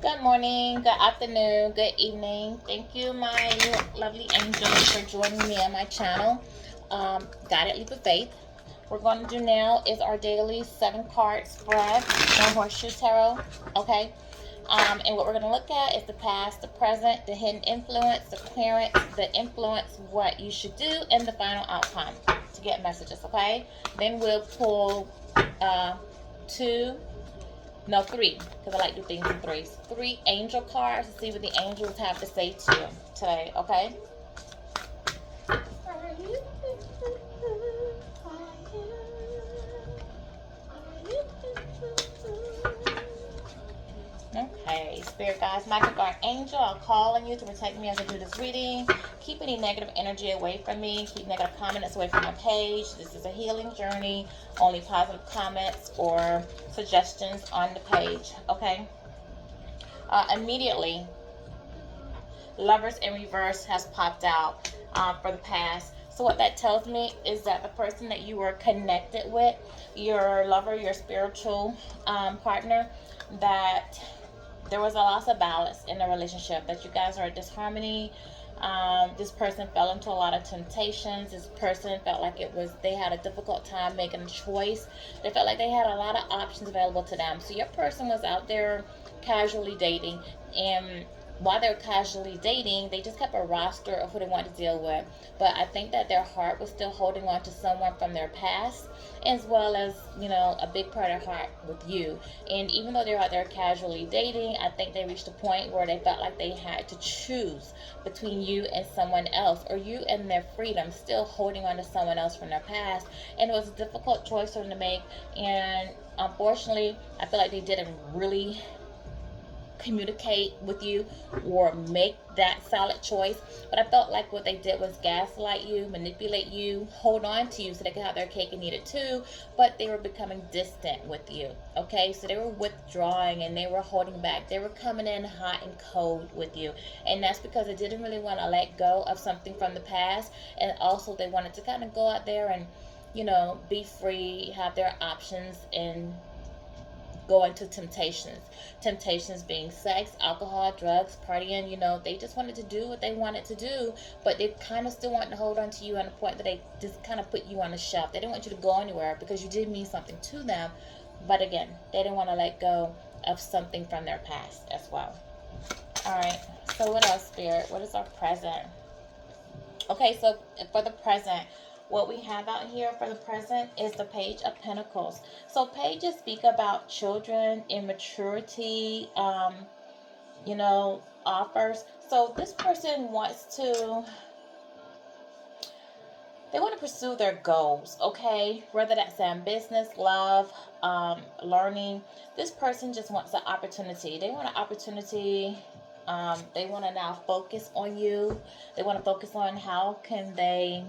Good morning, good afternoon, good evening. Thank you, my lovely angels, for joining me on my channel, Guided Leap of Faith. We're going to do now is our daily 7 card spread on Horseshoe Tarot. Okay. And what we're going to look at is the past, the present, the hidden influence, the clearance, the influence, what you should do, and the final outcome to get messages. Okay. Then we'll pull two, no, three, because I like to do things in threes. 3 angel cards to see what the angels have to say to you today, okay? Okay, Spirit Guides, Michael Guard Angel, I'll call on you to protect me as I do this reading. Keep any negative energy away from me. Keep negative comments away from my page. This is a healing journey. Only positive comments or suggestions on the page, okay? Immediately, Lovers in reverse has popped out for the past. So what that tells me is that the person that you were connected with, your lover, your spiritual partner, that there was a loss of balance in the relationship, that you guys are at disharmony. This person fell into a lot of temptations. This person felt like they had a difficult time making a choice. They felt like they had a lot of options available to them. So your person was out there casually dating, and while they're casually dating, they just kept a roster of who they wanted to deal with. But I think that their heart was still holding on to someone from their past, as well as, a big part of their heart with you. And even though they're out there casually dating, I think they reached a point where they felt like they had to choose between you and someone else, or you and their freedom, still holding on to someone else from their past. And it was a difficult choice for them to make. And unfortunately, I feel like they didn't really communicate with you or make that solid choice. But I felt like what they did was gaslight you, manipulate you, hold on to you so they could have their cake and eat it too. But they were becoming distant with you. Okay, so they were withdrawing and they were holding back. They were coming in hot and cold with you. And that's because they didn't really want to let go of something from the past. And also they wanted to kind of go out there and, be free, have their options, and go into temptations being sex, alcohol, drugs, partying. They just wanted to do what they wanted to do, but they kind of still wanted to hold on to you on the point that they just kind of put you on the shelf. They didn't want you to go anywhere because you did mean something to them, but again, they didn't want to let go of something from their past as well. All right, so what else, Spirit? What is our present? Okay, so for the present, what we have out here for the present is the Page of Pentacles. So pages speak about children, immaturity, offers. So this person they want to pursue their goals, okay? Whether that's in business, love, learning. This person just wants an opportunity. They want an opportunity. They want to now focus on you. They want to focus on how can they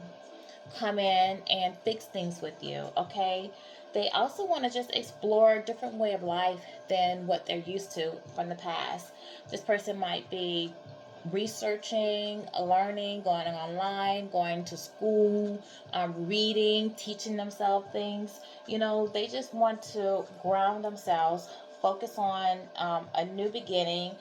come in and fix things with you, okay? They also want to just explore a different way of life than what they're used to from the past. This person might be researching, learning, going online, going to school, reading, teaching themselves things. They just want to ground themselves, focus on a new beginning,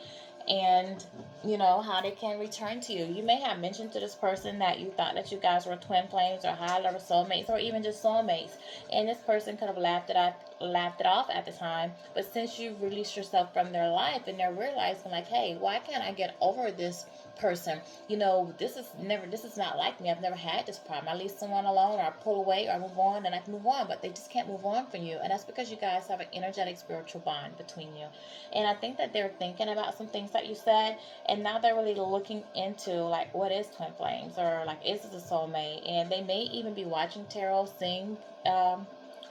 and how they can return to you. You may have mentioned to this person that you thought that you guys were twin flames or high level soulmates or even just soulmates, and this person could have laughed it off at the time. But since you released yourself from their life and they're realizing like, hey, why can't I get over this person? This is not like me. I've never had this problem. I leave someone alone, or I pull away, or I move on, and I can move on, but they just can't move on from you. And that's because you guys have an energetic spiritual bond between you. And I think that they're thinking about some things that you said, and now they're really looking into like, what is twin flames, or like, is this a soulmate? And they may even be watching tarot, seeing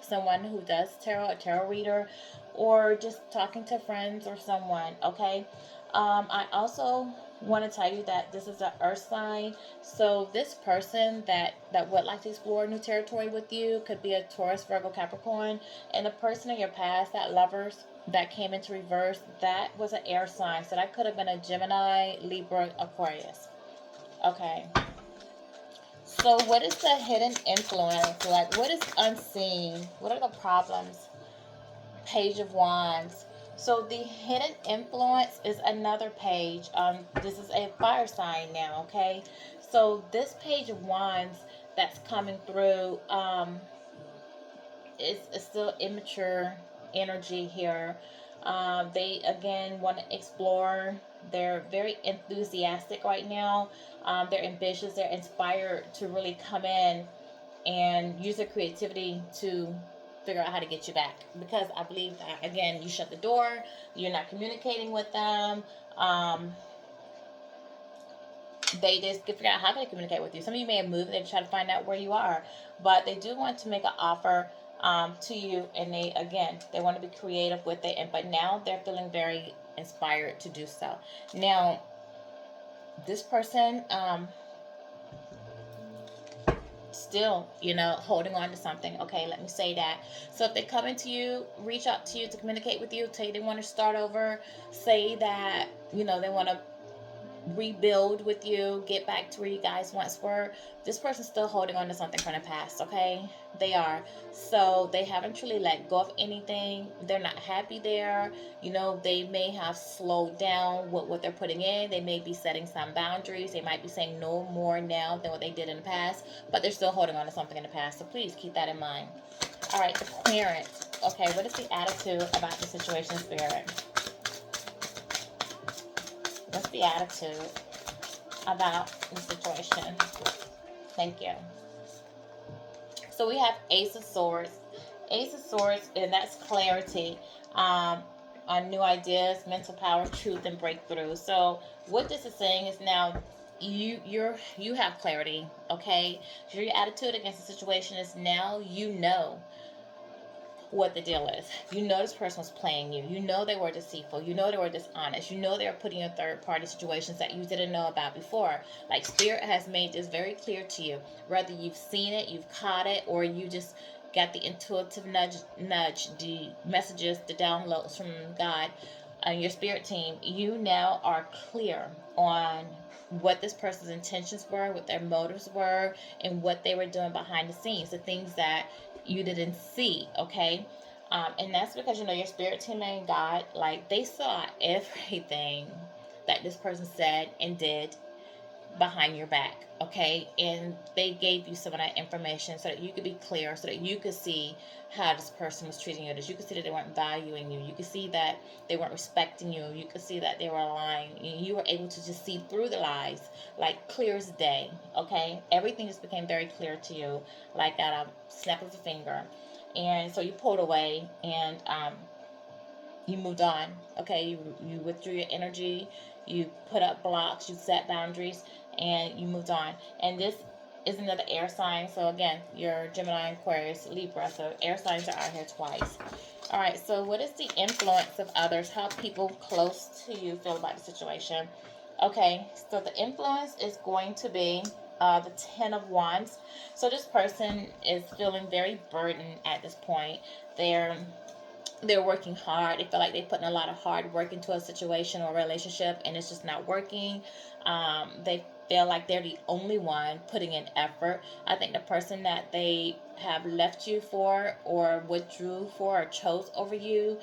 someone who does tarot, a tarot reader, or just talking to friends or someone, okay? I also want to tell you that this is an earth sign. So this person that would like to explore new territory with you could be a Taurus, Virgo, Capricorn. And the person in your past, that lovers that came into reverse, that was an air sign. So that could have been a Gemini, Libra, Aquarius. Okay. So what is the hidden influence? Like, what is unseen? What are the problems? Page of Wands. So the hidden influence is another page. This is a fire sign now, okay? So this page of wands that's coming through is still immature energy here. They again want to explore. They're very enthusiastic right now. They're ambitious. They're inspired to really come in and use their creativity to figure out how to get you back, because I believe that again you shut the door, you're not communicating with them. They just figure out how they communicate with you. Some of you may have moved, they try to find out where you are, but they do want to make an offer to you, and they want to be creative with it, and but now they're feeling very inspired to do so. Now this person still, holding on to something. Okay, let me say that. So if they come into you, reach out to you to communicate with you, tell you they want to start over, say that, they want to rebuild with you, get back to where you guys once were, this person's still holding on to something from the past, okay? They are. So they haven't truly let go of anything. They're not happy there. They may have slowed down what they're putting in. They may be setting some boundaries. They might be saying no more now than what they did in the past, but they're still holding on to something in the past. So please keep that in mind. All right, the clearance. Okay, what is the attitude about the situation, Spirit? What's the attitude about the situation? Thank you. So we have Ace of Swords. Ace of Swords, and that's clarity on new ideas, mental power, truth, and breakthrough. So what this is saying is now you have clarity, okay? So your attitude against the situation is now you know what the deal is. You know this person was playing you. You know they were deceitful. You know they were dishonest. You know they were putting you in third party situations that you didn't know about before. Like Spirit has made this very clear to you. Whether you've seen it, you've caught it, or you just got the intuitive nudge, the messages, the downloads from God and your spirit team, you now are clear on what this person's intentions were, what their motives were, and what they were doing behind the scenes, the things that you didn't see, okay? And that's because, your spirit team and God, like, they saw everything that this person said and did behind your back, okay? And they gave you some of that information so that you could be clear, so that you could see how this person was treating you, that you could see that they weren't valuing you, you could see that they weren't respecting you, you could see that they were lying, you were able to just see through the lies, like clear as day, okay? Everything just became very clear to you, like at a snap of a finger. And so you pulled away, and you moved on, okay? You withdrew your energy, you put up blocks, you set boundaries, and you moved on. And this is another air sign. So again, your Gemini, Aquarius, Libra. So air signs are out here twice. All right, so what is the influence of others? How people close to you feel about the situation? Okay, so the influence is going to be the Ten of Wands. So this person is feeling very burdened at this point. They're working hard. They feel like they're putting a lot of hard work into a situation or relationship, and it's just not working. They feel like they're the only one putting in effort. I think the person that they have left you for, or withdrew for, or chose over you,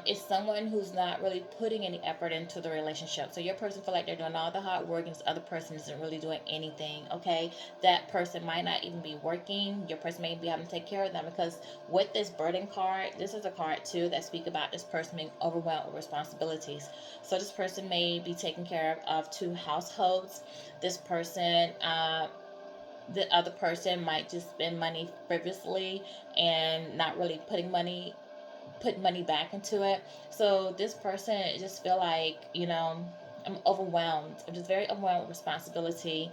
is someone who's not really putting any effort into the relationship. So your person feel like they're doing all the hard work, and this other person isn't really doing anything, okay? That person might not even be working. Your person may be having to take care of them, because with this burden card, this is a card too that speak about this person being overwhelmed with responsibilities. So this person may be taking care of two households. This person, the other person might just spend money frivolously and not really put money back into it. So this person just feel like, I'm overwhelmed. I'm just very overwhelmed with responsibility.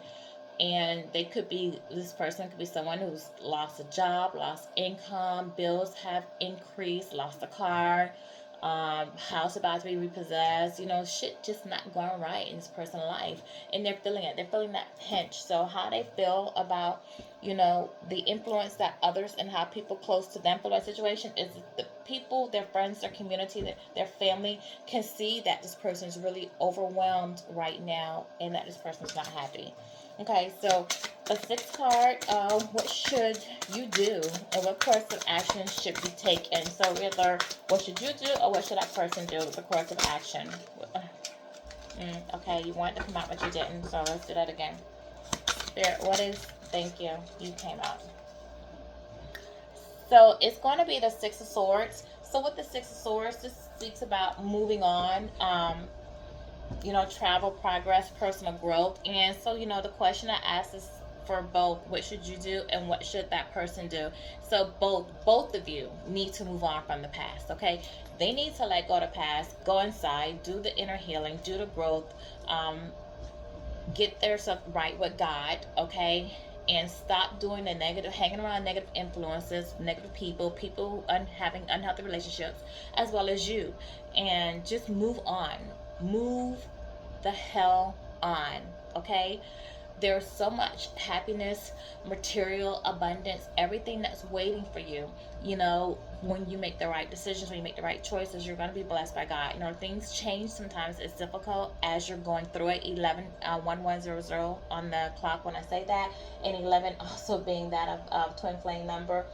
And this person could be someone who's lost a job, lost income, bills have increased, lost a car, house about to be repossessed, shit just not going right in this person's life. And they're feeling it. They're feeling that pinch. So how they feel about you know, the influence that others and how people close to them for that situation is the people, their friends, their community, their family can see that this person is really overwhelmed right now and that this person's not happy. Okay, so a sixth card, what should you do and what course of action should be taken? So either what should you do or what should that person do with the course of action? Okay, you wanted to come out but you didn't, so let's do that again. Spirit, what is, thank you, you came out. So it's going to be the Six of Swords. So with the Six of Swords, this speaks about moving on, you know, travel, progress, personal growth. And so, you know, the question I asked is for both, what should you do and what should that person do? So both of you need to move on from the past, okay? They need to let go of the past, go inside, do the inner healing, do the growth, get their stuff right with God, okay? And stop doing the negative, hanging around negative influences, negative people having unhealthy relationships, as well as you. And just move on. Move the hell on, okay? There's so much happiness, material abundance, everything that's waiting for you. You know, when you make the right decisions, when you make the right choices, you're going to be blessed by God. You know, things change sometimes. It's difficult as you're going through it. 11 on the clock when I say that, and 11 also being that of twin flame number.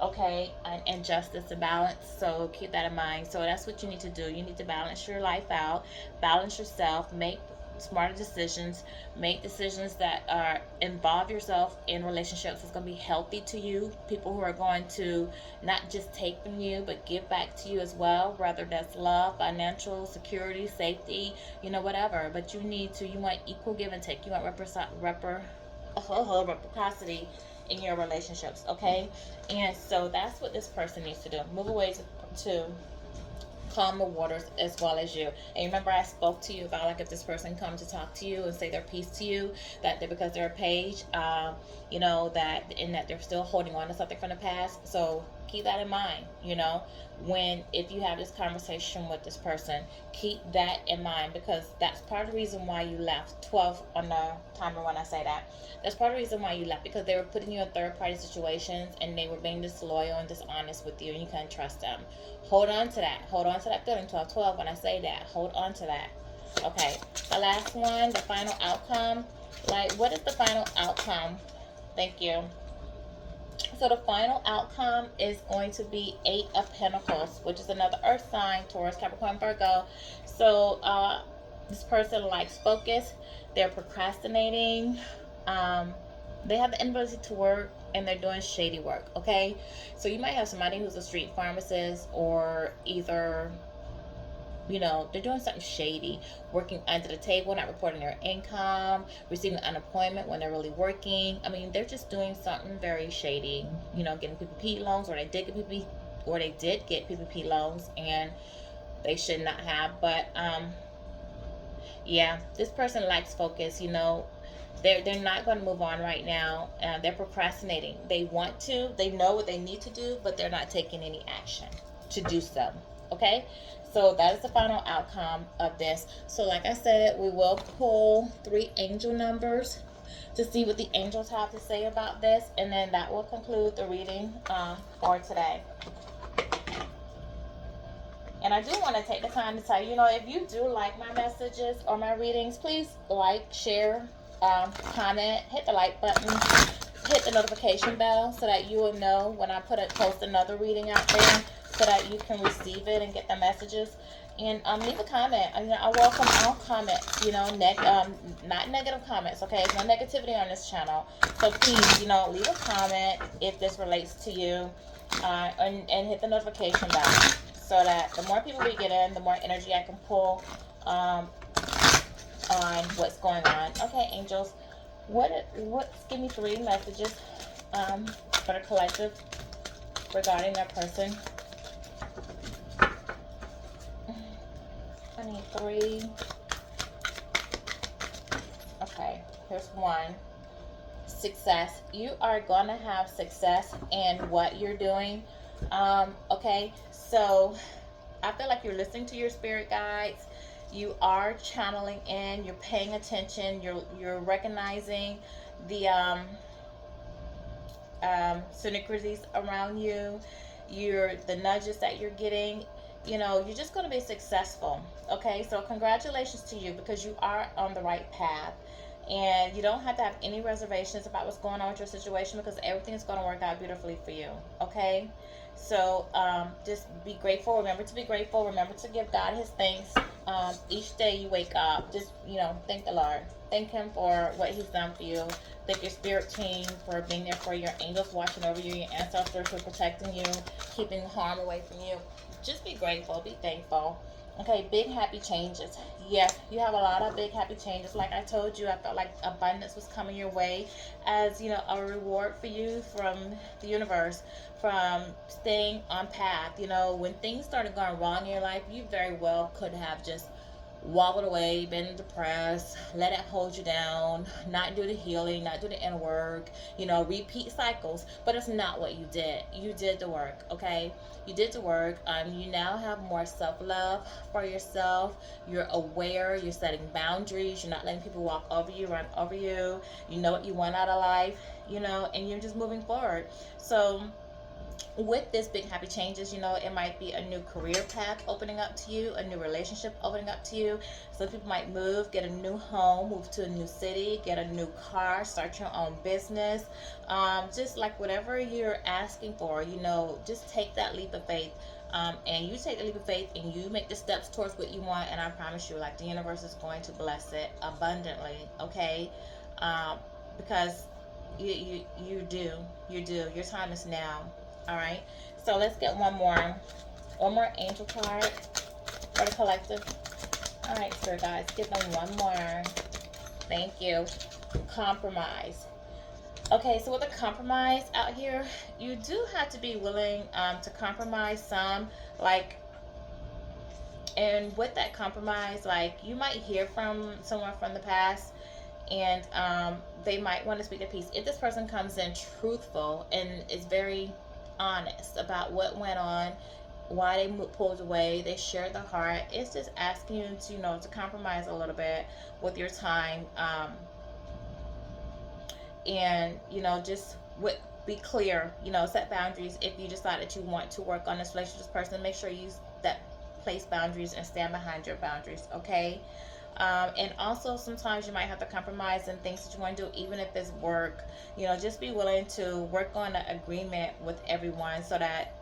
Okay, and justice and balance. So keep that in mind. So that's what you need to do. You need to balance your life out, balance yourself, make smarter decisions, make decisions that are involve yourself in relationships that's going to be healthy to you, people who are going to not just take from you but give back to you as well, whether that's love, financial security, safety, you know, whatever. But you want equal give and take. You want reciprocity in your relationships, okay? And so that's what this person needs to do. Move away to calm the waters as well as you. And remember, I spoke to you about, like, if this person comes to talk to you and say their piece to you, that because they're a page, you know, that they're still holding on to something from the past. So keep that in mind. You know, if you have this conversation with this person, keep that in mind, because that's part of the reason why you left. 12 on the timer when I say that. That's part of the reason why you left, because they were putting you in third party situations and they were being disloyal and dishonest with you, and you couldn't trust them. Hold on to that. Hold on to that feeling. 12 when I say that. Hold on to that. Okay. The last one, the final outcome. Like, what is the final outcome? Thank you. So the final outcome is going to be 8 of Pentacles, which is another earth sign, Taurus, Capricorn, Virgo. So this person likes focus. They're procrastinating. They have the inability to work, and they're doing shady work, okay? So you might have somebody who's a street pharmacist, or either, you know, they're doing something shady, working under the table, not reporting their income, receiving unemployment when they're really working. I mean, they're just doing something very shady, you know, getting PPP loans, or they did get PPP loans, and they should not have. But yeah, this person likes focus, you know. They're not going to move on right now. They're procrastinating. They want to. They know what they need to do, but they're not taking any action to do so. Okay? So that is the final outcome of this. So like I said, we will pull 3 angel numbers to see what the angels have to say about this. And then that will conclude the reading for today. And I do want to take the time to tell you, you know, if you do like my messages or my readings, please like, share, comment, hit the like button, hit the notification bell so that you will know when I post another reading out there, so that you can receive it and get the messages. And leave a comment. I mean, I welcome all comments, you know, not negative comments, okay? There's no negativity on this channel. So please, you know, leave a comment if this relates to you, and hit the notification bell, so that the more people we get in, the more energy I can pull on what's going on. Okay, angels, give me 3 messages for the collective regarding their person. I need 3. Okay, here's 1. Success. You are gonna have success in what you're doing. Okay, so I feel like you're listening to your spirit guides. You are channeling in. You're paying attention. You're recognizing the synchronicities around you, the nudges that you're getting. You're just going to be successful. Okay, so congratulations to you, because you are on the right path. And you don't have to have any reservations about what's going on with your situation, because everything is going to work out beautifully for you. Okay, so just be grateful. Remember to be grateful. Remember to give God his thanks. Each day you wake up, just thank the Lord. Thank him for what he's done for you. Thank your spirit team for being there for you, your angels watching over you, your ancestors for protecting you, keeping harm away from you. Just be grateful, be thankful. Okay, big happy changes. Yes, you have a lot of big happy changes. Like I told you, I felt like abundance was coming your way as, a reward for you from the universe, from staying on path. When things started going wrong in your life, you very well could have just wobbled away, been depressed, let it hold you down, not do the healing, not do the inner work, repeat cycles. But it's not what you did. You did the work, okay? You did the work. You now have more self-love for yourself. You're aware. You're setting boundaries. You're not letting people walk over you, run over you. You know what you want out of life, and you're just moving forward. So with this big happy changes, it might be a new career path opening up to you, a new relationship opening up to you. So people might move, get a new home, move to a new city, get a new car, start your own business. Just like whatever you're asking for, just take that leap of faith. And you take the leap of faith and you make the steps towards what you want, and I promise you, like, the universe is going to bless it abundantly. Okay, because you do. Your time is now. All right, so let's get one more angel card for the collective. All right, sir, guys, give them one more. Thank you. Compromise. Okay, so with a compromise out here, you do have to be willing to compromise some, like, and with that compromise, like, you might hear from someone from the past, and they might want to speak their piece. If this person comes in truthful and is very honest about what went on, why they pulled away, they shared their heart, it's just asking you to compromise a little bit with your time, and just be clear, set boundaries. If you decide that you want to work on this relationship with this person, make sure you place boundaries and stand behind your boundaries. Okay. And also sometimes you might have to compromise in things that you want to do, even if it's work. Just be willing to work on an agreement with everyone so that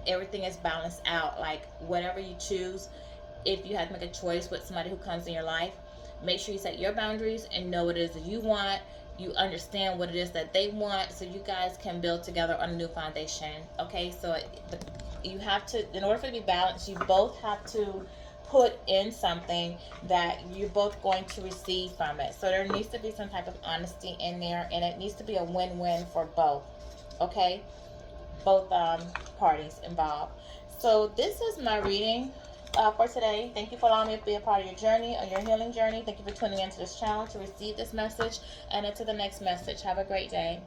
everything is balanced out. Like, whatever you choose, if you have to make a choice with somebody who comes in your life, make sure you set your boundaries and know what it is that you want. You understand what it is that they want, so you guys can build together on a new foundation. Okay, so you have to, in order for it to be balanced, you both have to put in something that you're both going to receive from it. So there needs to be some type of honesty in there, and it needs to be a win-win for both. Okay, both parties involved. So this is my reading for today. Thank you for allowing me to be a part of your journey, or your healing journey. Thank you for tuning into this channel to receive this message and into the next message. Have a great day.